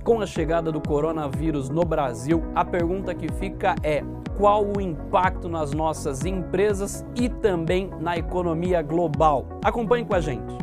Com a chegada do coronavírus no Brasil, a pergunta que fica é: qual o impacto nas nossas empresas e também na economia global? Acompanhe com a gente.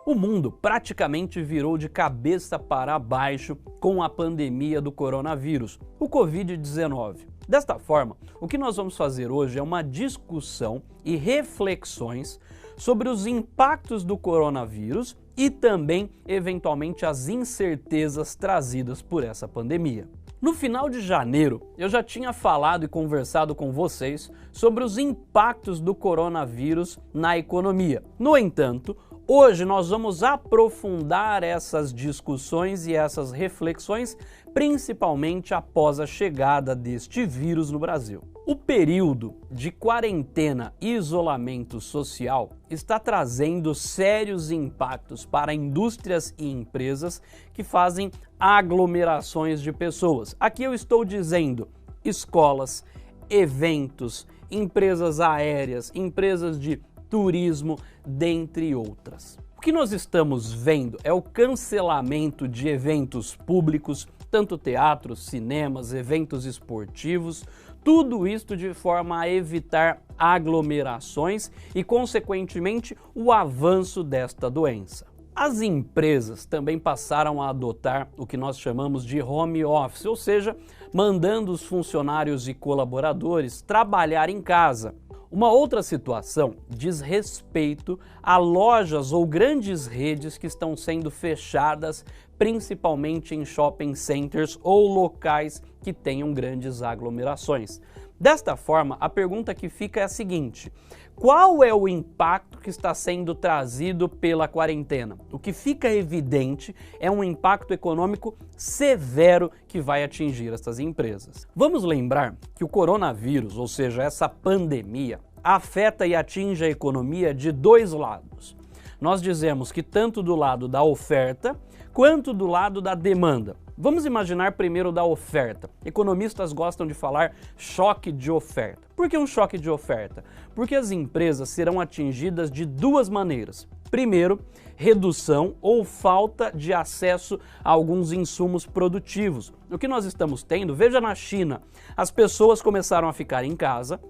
O mundo praticamente virou de cabeça para baixo com a pandemia do coronavírus, o Covid-19. Desta forma, o que nós vamos fazer hoje é uma discussão e reflexões sobre os impactos do coronavírus e também, eventualmente, as incertezas trazidas por essa pandemia. No final de janeiro, eu já tinha falado e conversado com vocês sobre os impactos do coronavírus na economia. No entanto, hoje nós vamos aprofundar essas discussões e essas reflexões, principalmente após a chegada deste vírus no Brasil. O período de quarentena e isolamento social está trazendo sérios impactos para indústrias e empresas que fazem aglomerações de pessoas. Aqui eu estou dizendo escolas, eventos, empresas aéreas, empresas de turismo, dentre outras. O que nós estamos vendo é o cancelamento de eventos públicos, tanto teatros, cinemas, eventos esportivos, tudo isso de forma a evitar aglomerações e, consequentemente, o avanço desta doença. As empresas também passaram a adotar o que nós chamamos de home office, ou seja, mandando os funcionários e colaboradores trabalhar em casa. Uma outra situação diz respeito a lojas ou grandes redes que estão sendo fechadas, principalmente em shopping centers ou locais que tenham grandes aglomerações. Desta forma, a pergunta que fica é a seguinte: qual é o impacto que está sendo trazido pela quarentena? O que fica evidente é um impacto econômico severo que vai atingir essas empresas. Vamos lembrar que o coronavírus, ou seja, essa pandemia, afeta e atinge a economia de dois lados. Nós dizemos que tanto do lado da oferta quanto do lado da demanda. Vamos imaginar primeiro da oferta. Economistas gostam de falar choque de oferta. Por que um choque de oferta? Porque as empresas serão atingidas de duas maneiras. Primeiro, redução ou falta de acesso a alguns insumos produtivos. O que nós estamos tendo, veja na China, as pessoas começaram a ficar em casa,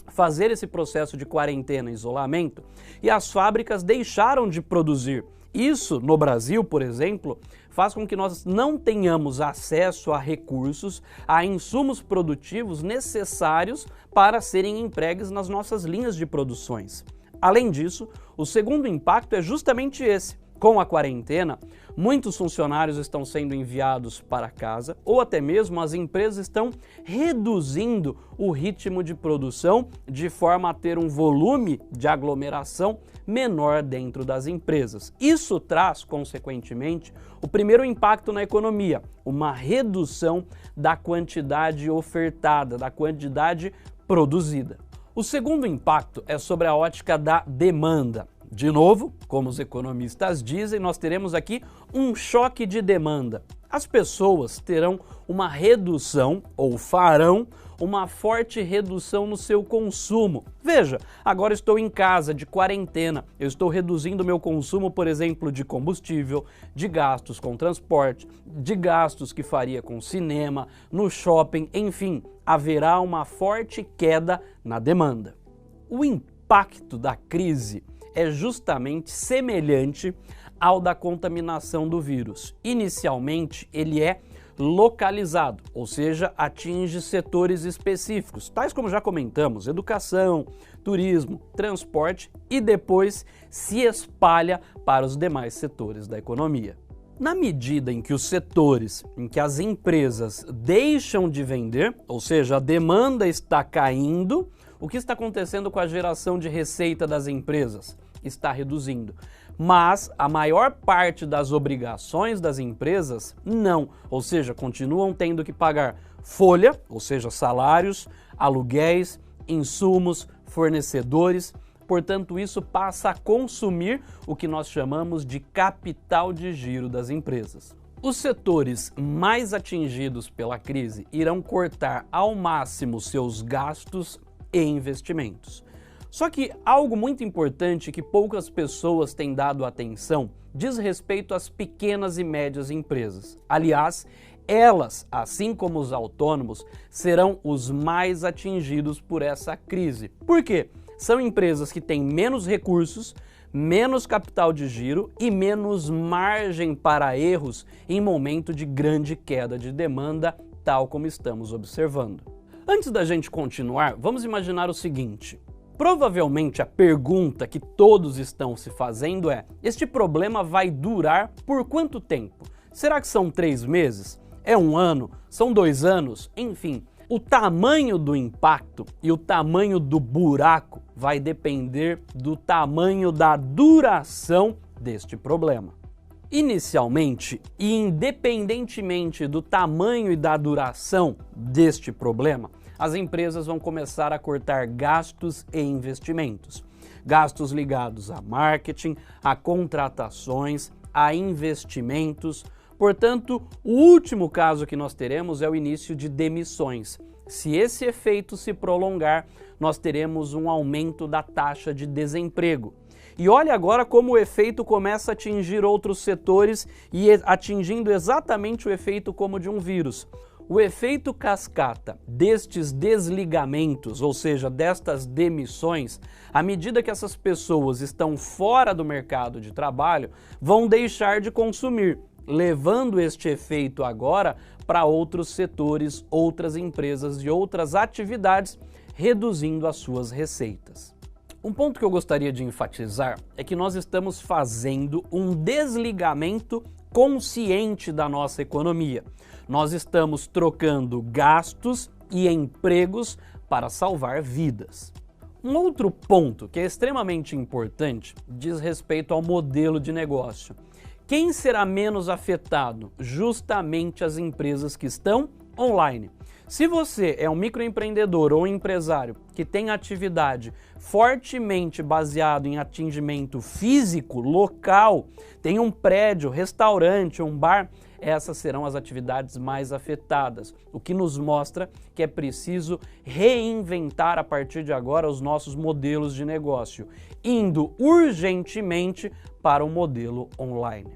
fazer esse processo de quarentena e isolamento, e as fábricas deixaram de produzir. Isso, no Brasil, por exemplo, faz com que nós não tenhamos acesso a recursos, a insumos produtivos necessários para serem entregues nas nossas linhas de produções. Além disso, o segundo impacto é justamente esse. Com a quarentena, muitos funcionários estão sendo enviados para casa ou até mesmo as empresas estão reduzindo o ritmo de produção de forma a ter um volume de aglomeração menor dentro das empresas. Isso traz, consequentemente, o primeiro impacto na economia, uma redução da quantidade ofertada, da quantidade produzida. O segundo impacto é sobre a ótica da demanda. De novo, como os economistas dizem, nós teremos aqui um choque de demanda. As pessoas terão uma redução ou farão uma forte redução no seu consumo. Veja, agora estou em casa, de quarentena, eu estou reduzindo meu consumo, por exemplo, de combustível, de gastos com transporte, de gastos que faria com cinema, no shopping, enfim, haverá uma forte queda na demanda. O impacto da crise é justamente semelhante ao da contaminação do vírus. Inicialmente, ele é localizado, ou seja, atinge setores específicos, tais como já comentamos, educação, turismo, transporte, e depois se espalha para os demais setores da economia. Na medida em que os setores, em que as empresas deixam de vender, ou seja, a demanda está caindo, o que está acontecendo com a geração de receita das empresas? Está reduzindo. Mas a maior parte das obrigações das empresas não, ou seja, continuam tendo que pagar folha, ou seja, salários, aluguéis, insumos, fornecedores. Portanto, isso passa a consumir o que nós chamamos de capital de giro das empresas. Os setores mais atingidos pela crise irão cortar ao máximo seus gastos e investimentos. Só que algo muito importante que poucas pessoas têm dado atenção diz respeito às pequenas e médias empresas. Aliás, elas, assim como os autônomos, serão os mais atingidos por essa crise. Por quê? São empresas que têm menos recursos, menos capital de giro e menos margem para erros em momento de grande queda de demanda, tal como estamos observando. Antes da gente continuar, vamos imaginar o seguinte. Provavelmente a pergunta que todos estão se fazendo é: este problema vai durar por quanto tempo? Será que são 3 meses? É 1 ano? São 2 anos? Enfim, o tamanho do impacto e o tamanho do buraco vai depender do tamanho da duração deste problema. Inicialmente, e independentemente do tamanho e da duração deste problema, as empresas vão começar a cortar gastos e investimentos. Gastos ligados a marketing, a contratações, a investimentos. Portanto, o último caso que nós teremos é o início de demissões. Se esse efeito se prolongar, nós teremos um aumento da taxa de desemprego. E olha agora como o efeito começa a atingir outros setores e atingindo exatamente o efeito como de um vírus. O efeito cascata destes desligamentos, ou seja, destas demissões, à medida que essas pessoas estão fora do mercado de trabalho, vão deixar de consumir, levando este efeito agora para outros setores, outras empresas e outras atividades, reduzindo as suas receitas. Um ponto que eu gostaria de enfatizar é que nós estamos fazendo um desligamento consciente da nossa economia. Nós estamos trocando gastos e empregos para salvar vidas. Um outro ponto que é extremamente importante diz respeito ao modelo de negócio. Quem será menos afetado? Justamente as empresas que estão online. Se você é um microempreendedor ou empresário que tem atividade fortemente baseado em atendimento físico, local, tem um prédio, restaurante, um bar, essas serão as atividades mais afetadas, o que nos mostra que é preciso reinventar a partir de agora os nossos modelos de negócio, indo urgentemente para o modelo online.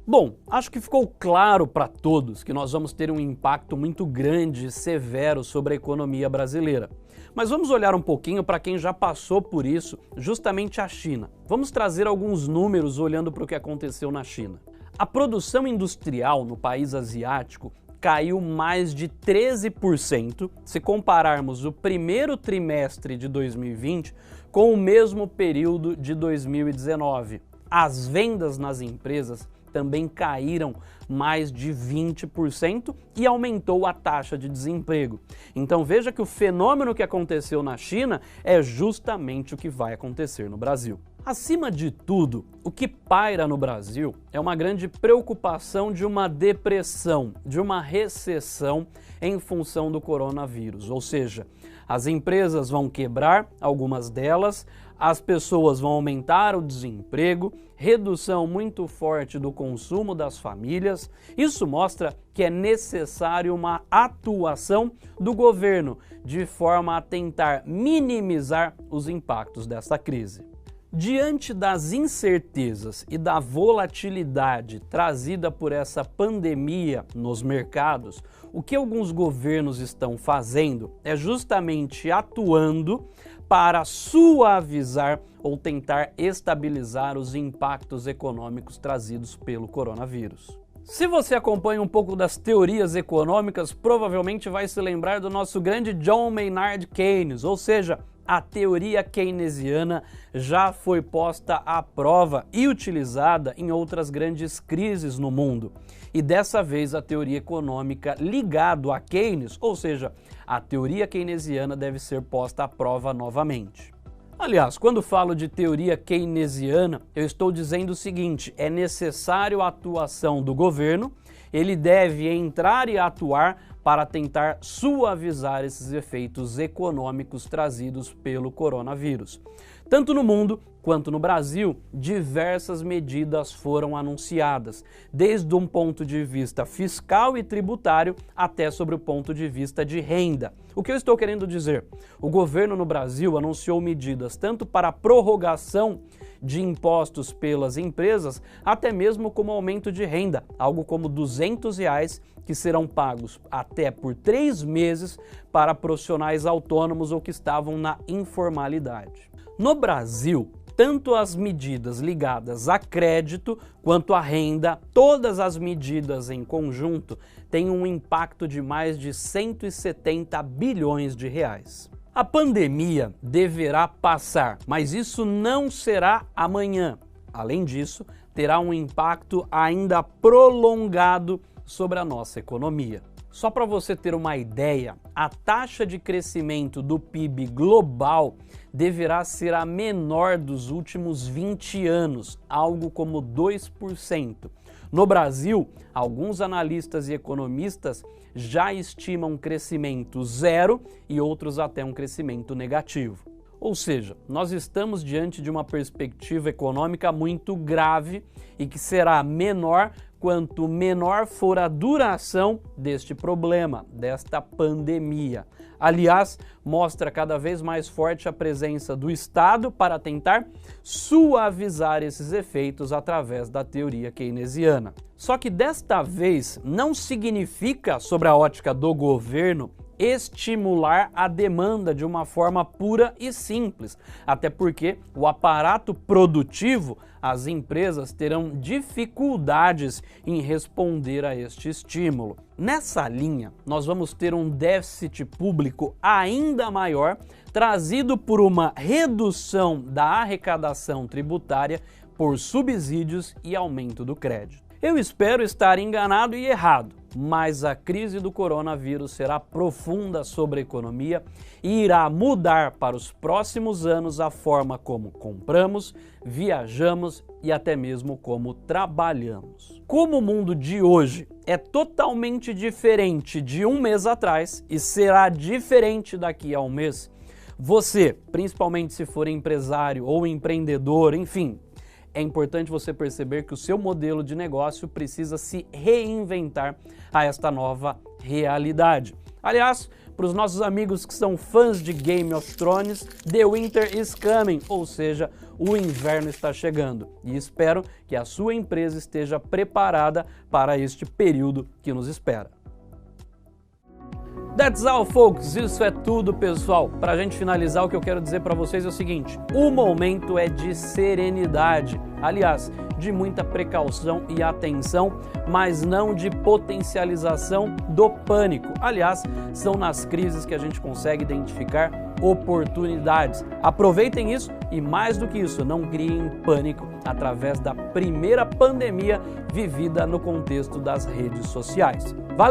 Bom, acho que ficou claro para todos que nós vamos ter um impacto muito grande e severo sobre a economia brasileira. Mas vamos olhar um pouquinho para quem já passou por isso, justamente a China. Vamos trazer alguns números olhando para o que aconteceu na China. A produção industrial no país asiático caiu mais de 13% se compararmos o primeiro trimestre de 2020 com o mesmo período de 2019. As vendas nas empresas também caíram mais de 20% e aumentou a taxa de desemprego. Então veja que o fenômeno que aconteceu na China é justamente o que vai acontecer no Brasil. Acima de tudo, o que paira no Brasil é uma grande preocupação de uma depressão, de uma recessão em função do coronavírus. Ou seja, as empresas vão quebrar, algumas delas, as pessoas vão aumentar o desemprego, redução muito forte do consumo das famílias. Isso mostra que é necessário uma atuação do governo de forma a tentar minimizar os impactos dessa crise. Diante das incertezas e da volatilidade trazida por essa pandemia nos mercados, o que alguns governos estão fazendo é justamente atuando para suavizar ou tentar estabilizar os impactos econômicos trazidos pelo coronavírus. Se você acompanha um pouco das teorias econômicas, provavelmente vai se lembrar do nosso grande John Maynard Keynes, ou seja, a teoria keynesiana já foi posta à prova e utilizada em outras grandes crises no mundo. E dessa vez a teoria econômica ligada a Keynes, ou seja, a teoria keynesiana deve ser posta à prova novamente. Aliás, quando falo de teoria keynesiana, eu estou dizendo o seguinte: é necessário a atuação do governo, ele deve entrar e atuar para tentar suavizar esses efeitos econômicos trazidos pelo coronavírus. Tanto no mundo quanto no Brasil, diversas medidas foram anunciadas, desde um ponto de vista fiscal e tributário até sobre o ponto de vista de renda. O que eu estou querendo dizer? O governo no Brasil anunciou medidas tanto para a prorrogação de impostos pelas empresas, até mesmo como aumento de renda, algo como R$200 que serão pagos até por 3 meses para profissionais autônomos ou que estavam na informalidade. No Brasil, tanto as medidas ligadas a crédito quanto a renda, todas as medidas em conjunto têm um impacto de mais de 170 bilhões de reais. A pandemia deverá passar, mas isso não será amanhã. Além disso, terá um impacto ainda prolongado sobre a nossa economia. Só para você ter uma ideia, a taxa de crescimento do PIB global deverá ser a menor dos últimos 20 anos, algo como 2%. No Brasil, alguns analistas e economistas já estimam crescimento zero e outros até um crescimento negativo. Ou seja, nós estamos diante de uma perspectiva econômica muito grave e que será menor quanto menor for a duração deste problema, desta pandemia. Aliás, mostra cada vez mais forte a presença do Estado para tentar suavizar esses efeitos através da teoria keynesiana. Só que desta vez não significa, sobre a ótica do governo, estimular a demanda de uma forma pura e simples, até porque o aparato produtivo, as empresas terão dificuldades em responder a este estímulo. Nessa linha, nós vamos ter um déficit público ainda maior, trazido por uma redução da arrecadação tributária por subsídios e aumento do crédito. Eu espero estar enganado e errado, mas a crise do coronavírus será profunda sobre a economia e irá mudar para os próximos anos a forma como compramos, viajamos e até mesmo como trabalhamos. Como o mundo de hoje é totalmente diferente de um mês atrás e será diferente daqui a um mês, você, principalmente se for empresário ou empreendedor, enfim, é importante você perceber que o seu modelo de negócio precisa se reinventar a esta nova realidade. Aliás, para os nossos amigos que são fãs de Game of Thrones, The Winter is coming, ou seja, o inverno está chegando. E espero que a sua empresa esteja preparada para este período que nos espera. That's all, folks. Isso é tudo, pessoal. Para a gente finalizar, o que eu quero dizer para vocês é o seguinte: o momento é de serenidade. Aliás, de muita precaução e atenção, mas não de potencialização do pânico. Aliás, são nas crises que a gente consegue identificar oportunidades. Aproveitem isso e, mais do que isso, não criem pânico através da primeira pandemia vivida no contexto das redes sociais. Valeu!